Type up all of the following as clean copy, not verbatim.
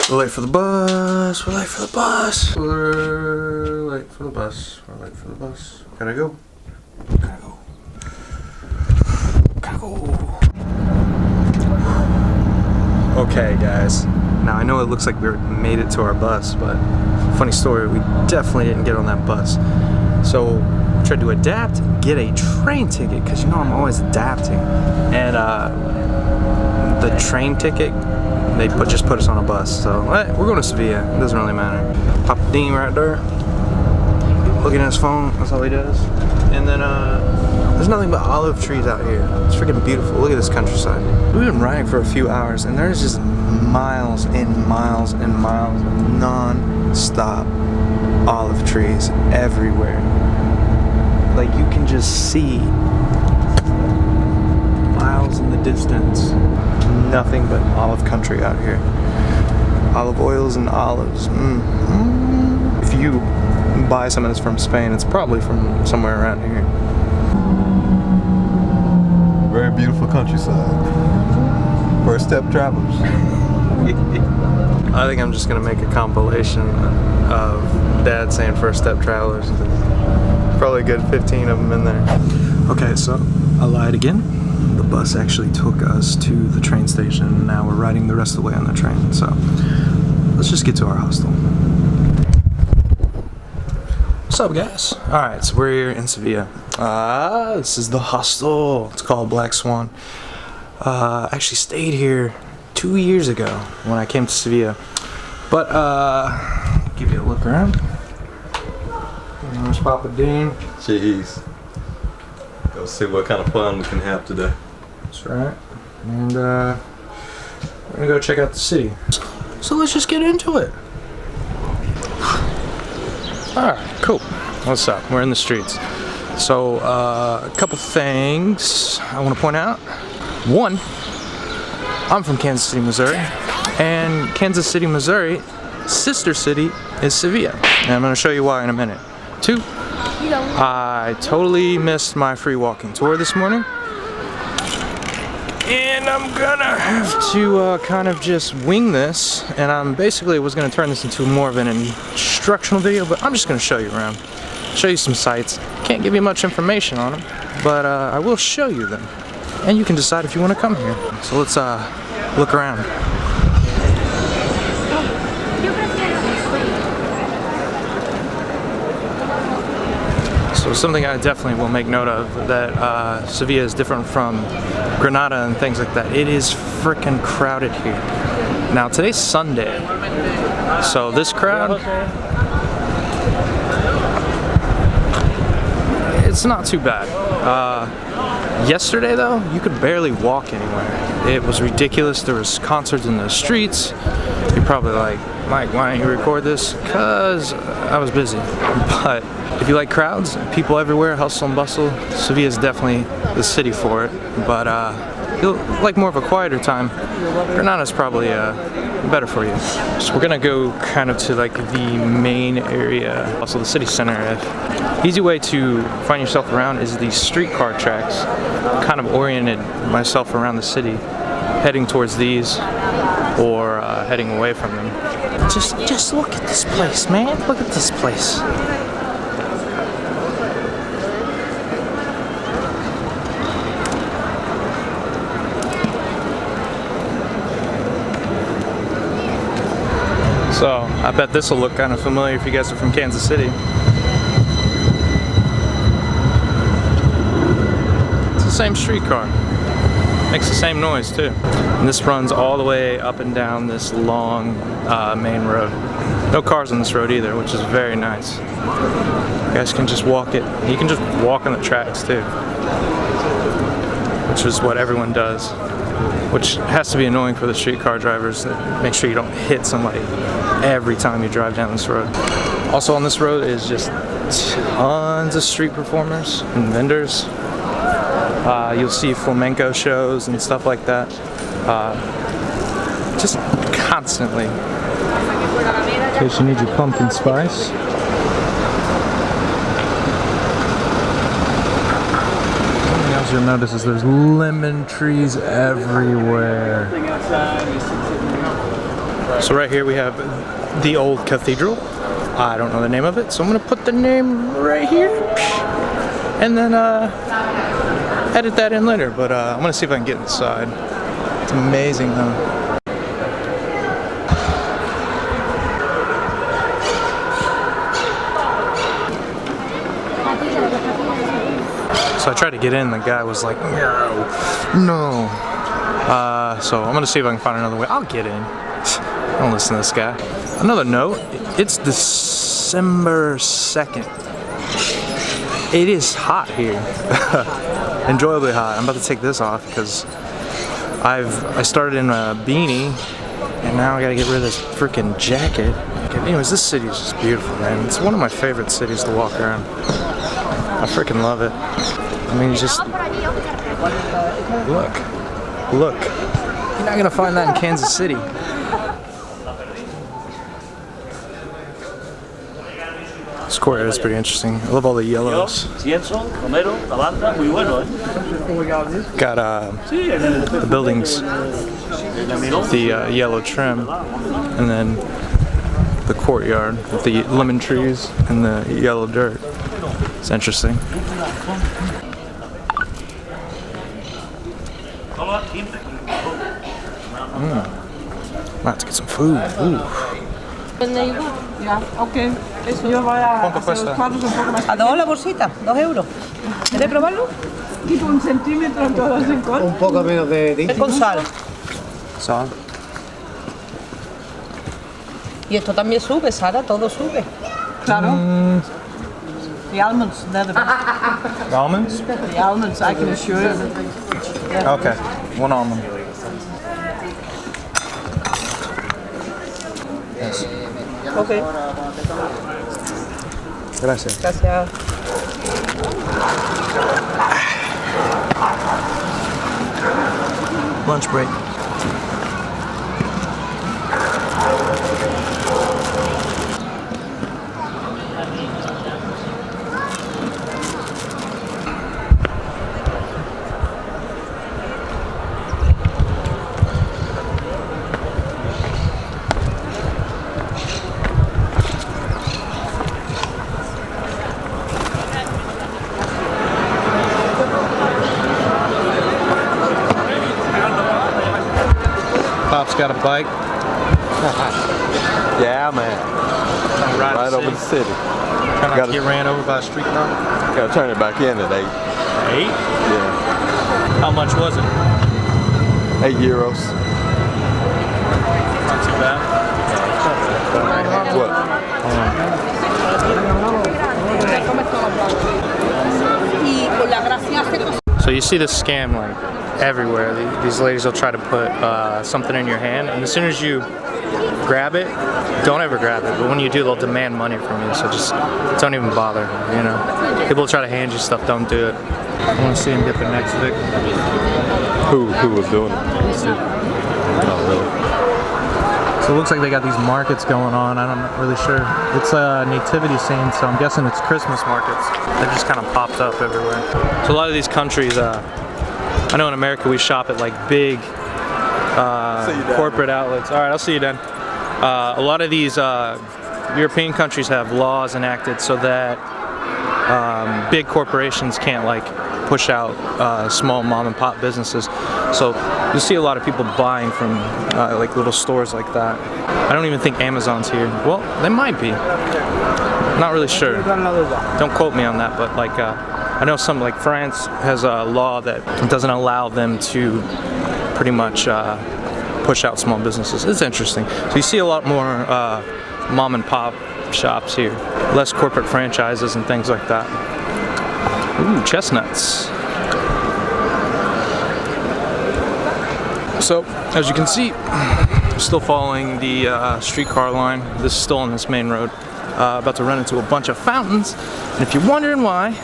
We're late for the bus. We're late for the bus. We're late for the bus. We're late for the bus. Gotta go. Gotta go. Gotta go. Okay, guys. Now I know it looks like we made it to our bus, but funny story, we definitely didn't get on that bus. So we tried to adapt, get a train ticket, because you know I'm always adapting. And the train ticket, they just put us on a bus. So we're going to Sevilla. It doesn't really matter. Papa Dean right there, looking at his phone. That's all he does. And then there's nothing but olive trees out here. It's freaking beautiful. Look at this countryside. We've been riding for a few hours, and there's just miles and miles and miles of non-stop olive trees everywhere. Like you can just see miles in the distance. Nothing but olive country out here. Olive oils and olives. If you buy some of this from Spain, it's probably from somewhere around here. Very beautiful countryside. First step travelers. I think I'm just gonna make a compilation of Dad saying first step travelers. Probably a good 15 of them in there. Okay, so I lied again. The bus actually took us to the train station, and now we're riding the rest of the way on the train. So let's just get to our hostel. What's up, guys? Alright, so we're here in Sevilla. This is the hostel. It's called Black Swan. I actually stayed here 2 years ago when I came to Sevilla. But, give you a look around. There's Papa Dean. Jeez. Go see what kind of fun we can have today. That's right. And, we're gonna go check out the city. So let's just get into it. Alright, cool. What's up? We're in the streets. So, a couple things I want to point out. One, I'm from Kansas City, Missouri. And Kansas City, Missouri, sister city is Sevilla. And I'm going to show you why in a minute. Two, I totally missed my free walking tour this morning. And I'm gonna have to kind of just wing this, and I'm basically was gonna turn this into more of an instructional video, but I'm just gonna show you around, show you some sights. Can't give you much information on them, but I will show you them, and you can decide if you want to come here. So let's look around. So something I definitely will make note of, that Sevilla is different from Granada and things like that. It is freaking crowded here. Now today's Sunday, so this crowd, it's not too bad. Yesterday though, you could barely walk anywhere. It was ridiculous. There was concerts in the streets. You're probably like, Mike, why don't you record this? Cause I was busy. But if you like crowds, people everywhere, hustle and bustle, Sevilla is definitely the city for it. But if you like more of a quieter time, Granada's probably better for you. So we're gonna go kind of to like the main area, also the city center. Easy way to find yourself around is these streetcar tracks. I've kind of oriented myself around the city, heading towards these or heading away from them. Just look at this place, man. Look at this place. So, I bet this will look kind of familiar if you guys are from Kansas City. It's the same streetcar. Makes the same noise too. And this runs all the way up and down this long main road. No cars on this road either, which is very nice. You guys can just walk it. You can just walk on the tracks too, which is what everyone does. Which has to be annoying for the streetcar drivers. Make sure you don't hit somebody every time you drive down this road. Also on this road is just tons of street performers and vendors. You'll see flamenco shows and stuff like that. Just constantly. In case you need your pumpkin spice. You'll notice is there's lemon trees everywhere. So right here we have the old cathedral. I don't know the name of it, so I'm gonna put the name right here, and then edit that in later. But I'm gonna see if I can get inside. It's amazing though. So I tried to get in, the guy was like, no. So I'm gonna see if I can find another way. I'll get in. I don't listen to this guy. Another note, it's December 2nd. It is hot here. Enjoyably hot. I'm about to take this off because I started in a beanie and now I gotta get rid of this freaking jacket. Anyways, this city is just beautiful, man. It's one of my favorite cities to walk around. I freaking love it. I mean, just look. You're not gonna find that in Kansas City. This courtyard is pretty interesting. I love all the yellows. Got the buildings, the yellow trim, and then the courtyard with the lemon trees and the yellow dirt. It's interesting. Might have to get some food. Ooh. Ya, ok. Eso. Yo voy a ¿Cuánto hacer cuesta? los cuadros un poco más. ¿A 2 la bolsita? 2 euros. ¿Quieres probarlo? Tipo 1 centímetro en todos los rincones. Un poco menos de Es con sal. Sal. Y esto también sube, Sara, todo sube. Claro. The almonds, they're the best. Almonds? The almonds, I can assure you. Okay, 1 almond. Yes. Ok, Gracias. gracias. Lunch break. Pop's got a bike. Yeah, man. Right over the city. Trying not to get ran over by a street car. Gotta turn it back in at 8. 8? Yeah. How much was it? €8. Not too bad. What? So you see this scam like everywhere. These ladies will try to put something in your hand, and as soon as you grab it, don't ever grab it. But when you do, they'll demand money from you. So just don't even bother. You know, people try to hand you stuff. Don't do it. I want to see him get the next Vic. Who was doing it? Oh, really? So it looks like they got these markets going on. I'm not really sure. It's a nativity scene, so I'm guessing it's Christmas markets. They've just kind of popped up everywhere. So a lot of these countries, I know in America we shop at like big corporate outlets. All right, I'll see you then. A lot of these European countries have laws enacted so that big corporations can't like push out small mom and pop businesses. So you'll see a lot of people buying from like little stores like that. I don't even think Amazon's here. Well, they might be. Not really sure. Don't quote me on that, but like I know some like France has a law that doesn't allow them to pretty much push out small businesses. It's interesting. So you see a lot more mom and pop shops here. Less corporate franchises and things like that. Ooh, chestnuts. So, as you can see, still following the streetcar line. This is still on this main road. About to run into a bunch of fountains. And if you're wondering why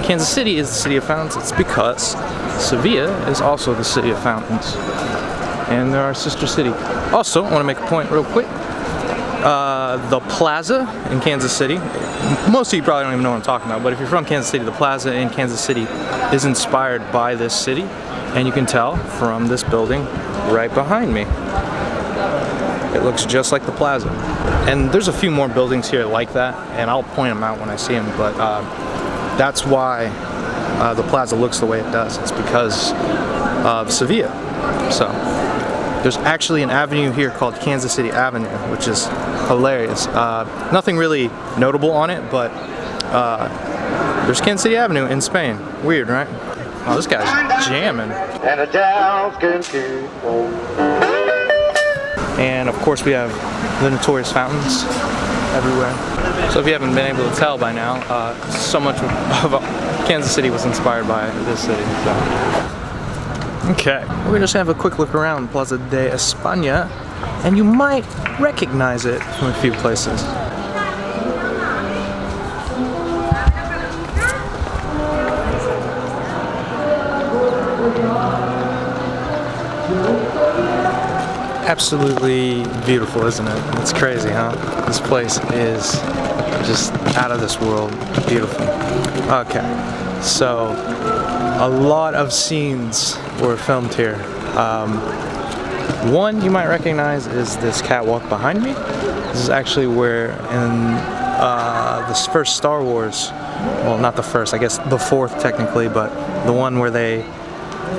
Kansas City is the city of fountains, it's because Sevilla is also the city of fountains. And they're our sister city. Also, I want to make a point real quick. The Plaza in Kansas City, most of you probably don't even know what I'm talking about, but if you're from Kansas City, the Plaza in Kansas City is inspired by this city, and you can tell from this building right behind me. It looks just like the plaza. And there's a few more buildings here like that, and I'll point them out when I see them, but that's why the plaza looks the way it does. It's because of Sevilla. So there's actually an avenue here called Kansas City Avenue, which is hilarious. Nothing really notable on it, but there's Kansas City Avenue in Spain. Weird, right? Oh, this guy's jamming. And of course we have the notorious fountains everywhere. So if you haven't been able to tell by now, so much of Kansas City was inspired by this city. So. Okay, we're gonna just have a quick look around Plaza De Espana, and you might recognize it from a few places. Absolutely beautiful, isn't it? It's crazy, huh? This place is just out of this world beautiful. Okay, so a lot of scenes were filmed here. One you might recognize is this catwalk behind me. This is actually where in this first Star Wars, well, not the first, I guess the fourth technically, but the one where they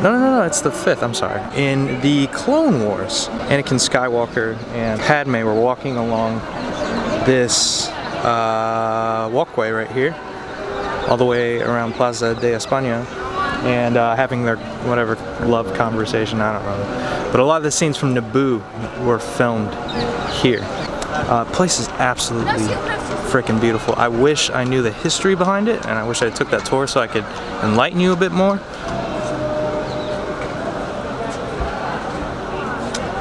No, it's the fifth, I'm sorry. In the Clone Wars, Anakin Skywalker and Padme were walking along this walkway right here, all the way around Plaza De Espana, and having their whatever love conversation, I don't know. But a lot of the scenes from Naboo were filmed here. Place is absolutely freaking beautiful. I wish I knew the history behind it, and I wish I took that tour so I could enlighten you a bit more.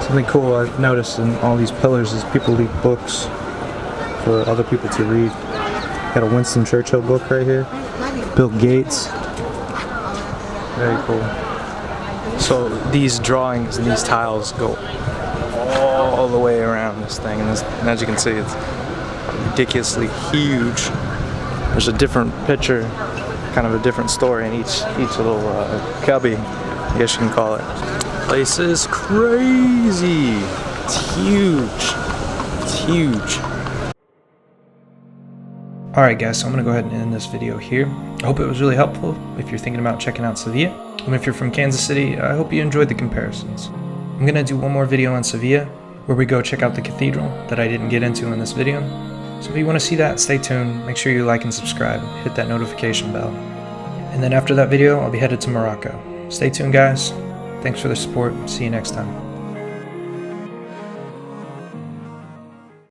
Something cool I've noticed in all these pillars is people leave books for other people to read. Got a Winston Churchill book right here. Bill Gates. Very cool. So these drawings and these tiles go all the way around this thing, and as you can see, it's ridiculously huge. There's a different picture, kind of a different story in each little cubby, I guess you can call it. Place is crazy. It's huge. It's huge. Alright guys, so I'm going to go ahead and end this video here. I hope it was really helpful if you're thinking about checking out Sevilla. And if you're from Kansas City, I hope you enjoyed the comparisons. I'm going to do one more video on Sevilla, where we go check out the cathedral that I didn't get into in this video. So if you want to see that, stay tuned. Make sure you like and subscribe. Hit that notification bell. And then after that video, I'll be headed to Morocco. Stay tuned guys. Thanks for the support. See you next time.